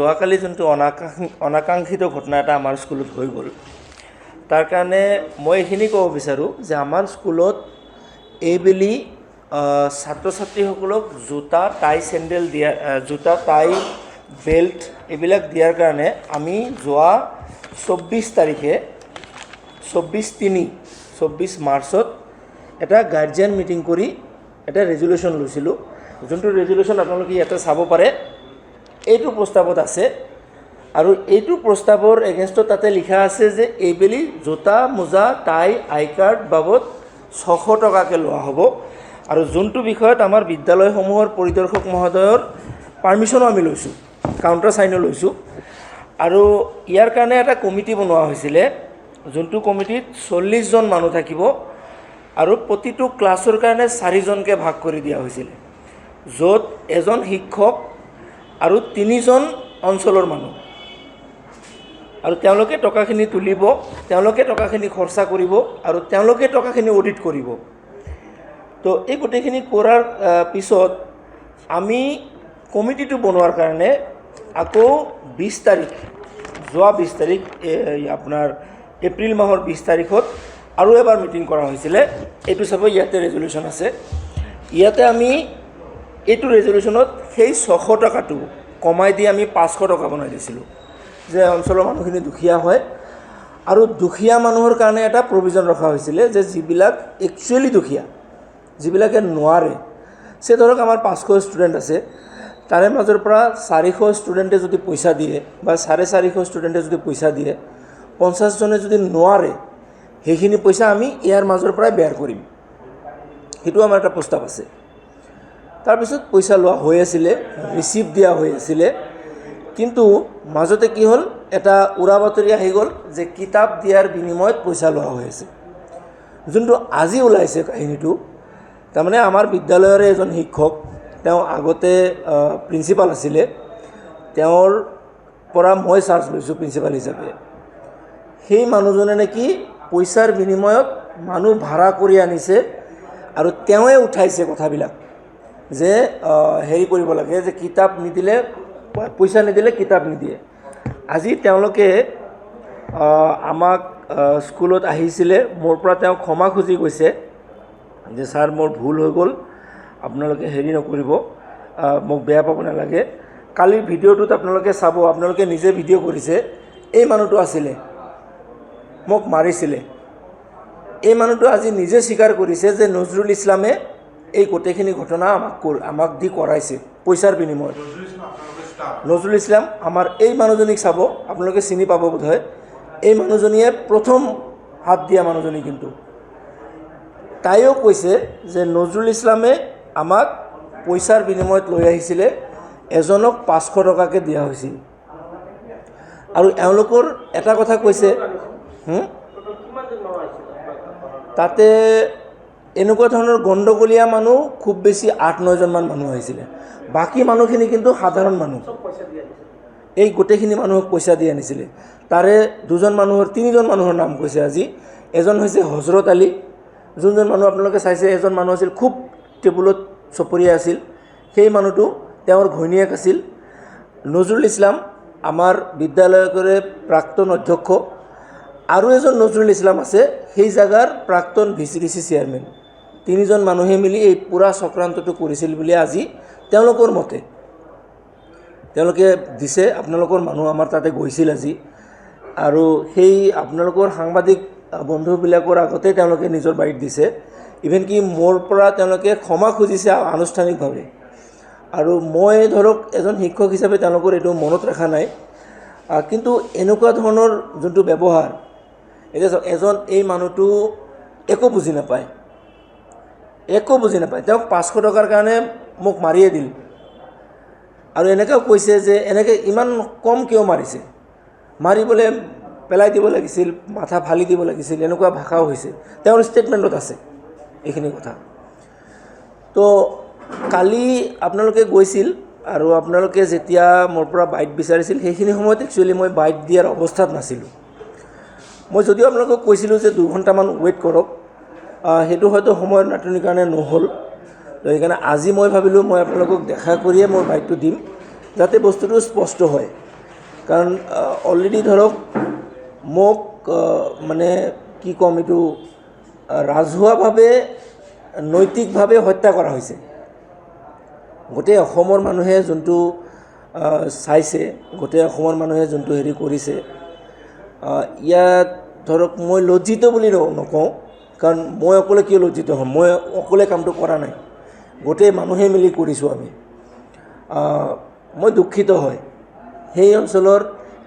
যোৱাকালি যোনটো অনাকাংক্ষিত ঘটনা এটা আমাৰ স্কুলত হৈ গ'ল, তাৰ কাৰণে মই এইখিনি ক'ব বিচাৰোঁ যে আমাৰ স্কুলত এইবেলি ছাত্ৰ ছাত্ৰীসকলক জোতা টাই চেণ্ডেল দিয়া, জোতা টাই বেল্ট এইবিলাক দিয়াৰ কাৰণে আমি যোৱা 24 তাৰিখে 24 মাৰ্চত এটা গাৰ্জিয়ান মিটিং কৰি এটা ৰেজুলেশ্যন লৈছিলোঁ। যোনটো ৰেজুলেশ্যন আপোনালোকে ইয়াতে চাব পাৰে, এইটো প্ৰস্তাৱত আছে। আৰু এইটো প্ৰস্তাৱৰ এগেইনষ্টত তাতে লিখা আছে যে এইবেলি জোতা মোজা টাই আই কাৰ্ড বাবদ 600 টকাকৈ লোৱা হ'ব। আৰু যোনটো বিষয়ত আমাৰ বিদ্যালয়সমূহৰ পৰিদৰ্শক মহোদয়ৰ পাৰ্মিশ্যনো আমি লৈছোঁ, কাউণ্টাৰ চাইনো লৈছোঁ। আৰু ইয়াৰ কাৰণে এটা কমিটি বনোৱা হৈছিলে, যোনটো কমিটিত 40 জন মানুহ থাকিব আৰু প্ৰতিটো ক্লাছৰ কাৰণে 4 জনকৈ ভাগ কৰি দিয়া হৈছিলে, য'ত এজন শিক্ষক আৰু 3 জন অঞ্চলৰ মানুহ। আৰু তেওঁলোকে টকাখিনি তুলিব, তেওঁলোকে টকাখিনি খৰচা কৰিব আৰু তেওঁলোকে টকাখিনি অডিট কৰিব। তো এই গোটেইখিনি কৰাৰ পিছত আমি কমিটিটো বনোৱাৰ কাৰণে আকৌ 20 তাৰিখ, যোৱা 20 তাৰিখ আপোনাৰ এপ্ৰিল মাহৰ 20 তাৰিখত আৰু এবাৰ মিটিং কৰা হৈছিলে। এইটো চাব, ইয়াতে ৰেজুলেশ্যন আছে। ইয়াতে আমি এইটো ৰেজুলেশ্যনত সেই 600 টকাটো কমাই দি আমি 500 টকা বনাই দিছিলোঁ, যে অঞ্চলৰ মানুহখিনি দুখীয়া হয়। আৰু দুখীয়া মানুহৰ কাৰণে এটা প্ৰভিজন ৰখা হৈছিলে যে যিবিলাক একচুৱেলি দুখীয়া, যিবিলাকে নোৱাৰে, সে ধৰক আমাৰ 500 ষ্টুডেণ্ট আছে, তাৰে মাজৰ পৰা 400 ষ্টুডেণ্টে যদি পইচা দিয়ে বা 450 ষ্টুডেণ্টে যদি পইচা দিয়ে, 50 জনে যদি নোৱাৰে, সেইখিনি পইচা আমি ইয়াৰ মাজৰ পৰাই বেয়াৰ কৰিম। সেইটো আমাৰ এটা প্ৰস্তাৱ আছে। তাৰপিছত পইচা লোৱা হৈ আছিলে, ৰিচিপ্ট দিয়া হৈ আছিলে, কিন্তু মাজতে কি হ'ল, এটা উৰা বাতৰি আহি গ'ল যে কিতাপ দিয়াৰ বিনিময়ত পইচা লোৱা হৈ আছে। যোনটো আজি ওলাইছে কাহিনীটো, তাৰমানে আমাৰ বিদ্যালয়ৰে এজন শিক্ষক, তেওঁ আগতে প্ৰিন্সিপাল আছিলে, তেওঁৰ পৰা মই চাৰ্জ লৈছোঁ প্ৰিন্সিপাল হিচাপে। সেই মানুহজনে নেকি পইচাৰ বিনিময়ত মানুহ ভাড়া কৰি আনিছে আৰু তেওঁৱে উঠাইছে কথাবিলাক যে হেৰি কৰিব লাগে, যে কিতাপ নিদিলে, পইচা নিদিলে কিতাপ নিদিয়ে। আজি তেওঁলোকে আমাক স্কুলত আহিছিলে, মোৰ পৰা তেওঁ ক্ষমা খুজি কৈছে যে ছাৰ মোৰ ভুল হৈ গ'ল, আপোনালোকে হেৰি নকৰিব, মোক বেয়া পাব নালাগে। কালিৰ ভিডিঅ'টোত আপোনালোকে চাব, আপোনালোকে নিজে ভিডিঅ' কৰিছে, এই মানুহটো আছিলে, মোক মাৰিছিলে। এই মানুহটো আজি নিজে স্বীকাৰ কৰিছে যে নজৰুল ইছলামে এই গোটেইখিনি ঘটনা আমাক দি কৰাইছে পইচাৰ বিনিময়ত। নজৰুল ইছলাম আমাৰ এই মানুহজনীক চাব, আপোনালোকে চিনি পাব বোধহয়, এই মানুহজনীয়ে প্ৰথম হাত দিয়া মানুহজনী। কিন্তু তাইও কৈছে যে নজৰুল ইছলামে আমাক পইচাৰ বিনিময়ত লৈ আহিছিলে, এজনক 500 টকাকৈ দিয়া হৈছিল। আৰু এওঁলোকৰ এটা কথা কৈছে, তাতে এনেকুৱা ধৰণৰ গণ্ডগোলীয়া মানুহ খুব বেছি 8-9 জনমান মানুহ আহিছিলে। বাকী মানুহখিনি কিন্তু সাধাৰণ মানুহ, এই গোটেইখিনি মানুহক পইচা দি আনিছিলে। তাৰে 3 জন মানুহৰ নাম কৈছে আজি। এজন হৈছে হজৰত আলী, যোনজন মানুহ আপোনালোকে চাইছে, এজন মানুহ আছিল খুব টেবুলত চপৰীয়া আছিল, সেই মানুহটো তেওঁৰ ঘৈণীয়েক আছিল। নজৰুল ইছলাম আমাৰ বিদ্যালয়ৰে প্ৰাক্তন অধ্যক্ষ, আৰু এজন নজৰুল ইছলাম আছে, সেই জাগাৰ প্ৰাক্তন VCDC চেয়াৰমেন। 3 জন মানুহে মিলি এই পুৰা চক্ৰান্তটো কৰিছিল বুলি আজি তেওঁলোকৰ মতে তেওঁলোকে দিছে। আপোনালোকৰ মানুহ আমাৰ তাতে গৈছিল আজি, আৰু সেই আপোনালোকৰ সাংবাদিক বন্ধুবিলাকৰ আগতে তেওঁলোকে নিজৰ বাৰীত দিছে। ইভেন কি মোৰ পৰা তেওঁলোকে ক্ষমা খুজিছে আনুষ্ঠানিকভাৱে। আৰু মই ধৰক এজন শিক্ষক হিচাপে তেওঁলোকৰ এইটো মনত ৰখা নাই, কিন্তু এনেকুৱা ধৰণৰ যোনটো ব্যৱহাৰ, এতিয়া এই মানুহটো একো বুজি নাপায়, তেওঁক 500 টকাৰ কাৰণে মোক মাৰিয়ে দিল। আৰু এনেকৈও কৈছে যে এনেকৈ ইমান কম কিয় মাৰিছে, মাৰিবলৈ পেলাই দিব লাগিছিল, মাথা ফালি দিব লাগিছিল, এনেকুৱা ভাষাও হৈছে। তেওঁৰ ষ্টেটমেণ্টত আছে এইখিনি কথা। তো কালি আপোনালোকে গৈছিল, আৰু আপোনালোকে যেতিয়া মোৰ পৰা বাইট বিচাৰিছিল, সেইখিনি সময়ত একচুৱেলি মই বাইট দিয়াৰ অৱস্থাত নাছিলোঁ। মই যদিও আপোনালোকক কৈছিলোঁ যে 2 ঘণ্টামান ৱেইট কৰক, সেইটো হয়তো সময়ৰ নাটনিৰ কাৰণে নহ'ল। তো সেইকাৰণে আজি মই ভাবিলোঁ মই আপোনালোকক দেখা কৰিয়ে মোৰ বাইটটো দিম, যাতে বস্তুটো স্পষ্ট হয়। কাৰণ অলৰেডি ধৰক মোক মানে কি ক'ম এইটো ৰাজহুৱাভাৱে নৈতিকভাৱে হত্যা কৰা হৈছে। গোটেই অসমৰ মানুহে যোনটো চাইছে, গোটেই অসমৰ মানুহে যোনটো হেৰি কৰিছে, ইয়াত ধৰক মই লজ্জিত বুলি নকওঁ, কাৰণ মই অকলে কিয় লজ্জিত হ'ম, মই অকলে কামটো কৰা নাই, গোটেই মানুহে মিলি কৰিছোঁ আমি। মই দুখিত হয় সেই অঞ্চলৰ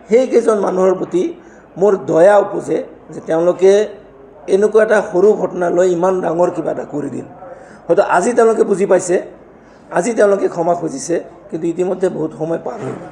সেইকেইজন মানুহৰ প্ৰতি মোৰ দয়া উপজে যে তেওঁলোকে এনেকুৱা এটা সৰু ঘটনা লৈ ইমান ডাঙৰ কিবা এটা কৰি দিল। হয়তো আজি তেওঁলোকে বুজি পাইছে, আজি তেওঁলোকে ক্ষমা খুজিছে, কিন্তু ইতিমধ্যে বহুত সময় পাৰ হৈ গ'ল।